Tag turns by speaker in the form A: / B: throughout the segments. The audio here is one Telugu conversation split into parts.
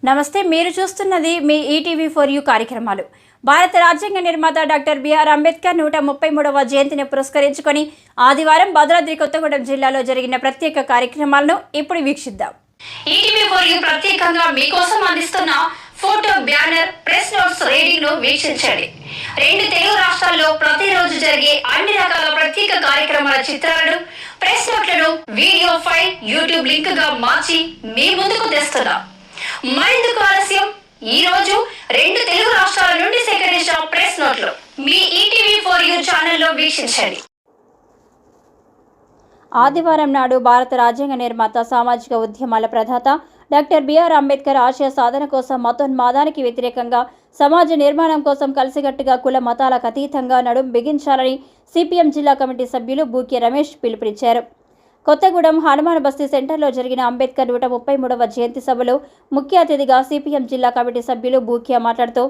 A: నమస్తే, మీరు చూస్తున్నది మీ ఈటీవీ ఫర్ యూ కార్యక్రమాలు. భారత రాజ్యాంగ నిర్మాత డాక్టర్ బిఆర్ అంబేద్కర్ 133వ జయంతిని పురస్కరించుకొని ఆదివారం భద్రాద్రి కొత్తగూడెం జిల్లాలో జరిగిన ప్రత్యేక కార్యక్రమాలను ఇప్పుడు వీక్షిద్దాం. ఈటీవీ ఫర్ యూ ప్రత్యేకంగా మీకోసం అందిస్తున్న photo banner press notes reading ను వీక్షించండి. 2 తెలుగు రాష్ట్రాల్లో ప్రతిరోజు జరిగే అన్ని రకాల ప్రత్యేక కార్యక్రమాల చిత్రాలను, ప్రెస్ నోట్లను వీడియో ఫైల్ యూట్యూబ్ లింక్ గా మార్చి మీ ముందుకు తెస్తున్నాం. మరిందుకు ఆలస్యం, ఈ రోజు 2 తెలుగు రాష్ట్రాల నుండి సేకరించిన ప్రెస్ నోట్లు మీ ఈటీవీ ఫర్ యూ ఛానల్లో వీక్షించండి. ఆదివారం నాడు భారత రాజ్యాంగ నిర్మాత, సామాజిక ఉద్యమాల ప్రదాత డాక్టర్ బిఆర్ అంబేద్కర్ ఆశయ సాధన కోసం, మతోన్మాదానికి వ్యతిరేకంగా, సమాజ నిర్మాణం కోసం కలిసికట్టుగా కుల మతాలకు అతీతంగా నడుం బిగించాలని సిపిఎం జిల్లా కమిటీ సభ్యులు బూకే రమేష్ పిలుపునిచ్చారు. కొత్తగూడెం హనుమాన్ బస్తీ సెంటర్లో జరిగిన అంబేద్కర్ 133వ జయంతి సభలో ముఖ్య అతిథిగా సిపిఎం జిల్లా కమిటీ సభ్యులు బూకియా మాట్లాడుతూ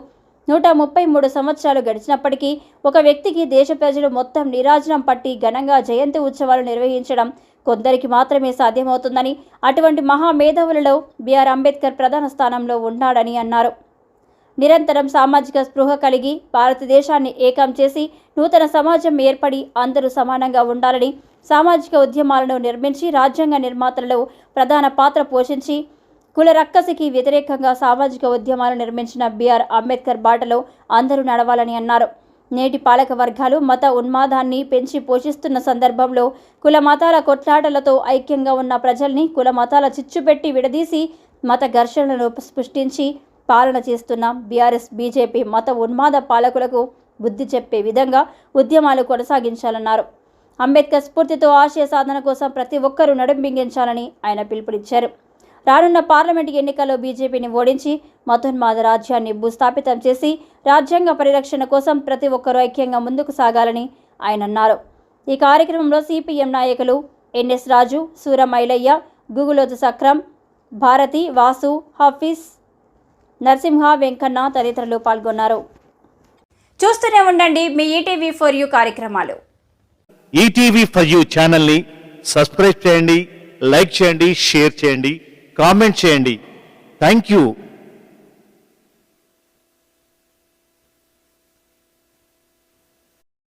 A: 133 సంవత్సరాలు గడిచినప్పటికీ ఒక వ్యక్తికి దేశ ప్రజలు మొత్తం నీరాజనం పట్టి ఘనంగా జయంతి ఉత్సవాలు నిర్వహించడం కొందరికి మాత్రమే సాధ్యమవుతుందని, అటువంటి మహామేధావులలో బిఆర్ అంబేద్కర్ ప్రధాన స్థానంలో ఉన్నాడని అన్నారు. నిరంతరం సామాజిక స్పృహ కలిగి భారతదేశాన్ని ఏకం చేసి నూతన సమాజం ఏర్పడి అందరూ సమానంగా ఉండాలని, సామాజిక ఉద్యమాలను నిర్మించి రాజ్యాంగ నిర్మాతలలో ప్రధాన పాత్ర పోషించి కుల రక్కసికి వ్యతిరేకంగా సామాజిక ఉద్యమాలు నిర్మించిన బిఆర్ అంబేద్కర్ బాటలో అందరూ నడవాలని అన్నారు. నేటి పాలక వర్గాలు మత ఉన్మాదాన్ని పెంచి పోషిస్తున్న సందర్భంలో కుల మతాల కొట్లాటలతో ఐక్యంగా ఉన్న ప్రజల్ని కుల మతాల చిచ్చుపెట్టి విడదీసి మత ఘర్షణలను సృష్టించి పాలన చేస్తున్న బీఆర్ఎస్ బీజేపీ మత ఉన్మాద పాలకులకు బుద్ధి చెప్పే విధంగా ఉద్యమాలు కొనసాగించాలన్నారు. అంబేద్కర్ స్ఫూర్తితో ఆశయ సాధన కోసం ప్రతి ఒక్కరూ నడుం బిగించాలని ఆయన పిలుపునిచ్చారు. రానున్న పార్లమెంటు ఎన్నికల్లో బీజేపీని ఓడించి మతోన్మాద రాజ్యాన్ని భూస్థాపితం చేసి రాజ్యాంగ పరిరక్షణ కోసం ప్రతి ఒక్కరూ ఐక్యంగా ముందుకు సాగాలని ఆయన అన్నారు. ఈ కార్యక్రమంలో సిపిఎం నాయకులు ఎన్ఎస్ రాజు, సూరమైలయ్య, గుగులోతు సక్రం, భారతి, వాసు, హఫీజ్, నరసింహ, వెంకన్న తదితరులు పాల్గొన్నారు. చూస్తూనే ఉండండి మీ ఈటీవీ ఫర్ యూ కార్యక్రమాలు.
B: ఈటీవీ ఫర్ యూ ఛానల్ని సబ్స్క్రైబ్ చేయండి, లైక్ చేయండి, షేర్ చేయండి, కామెంట్ చేయండి. Thank you.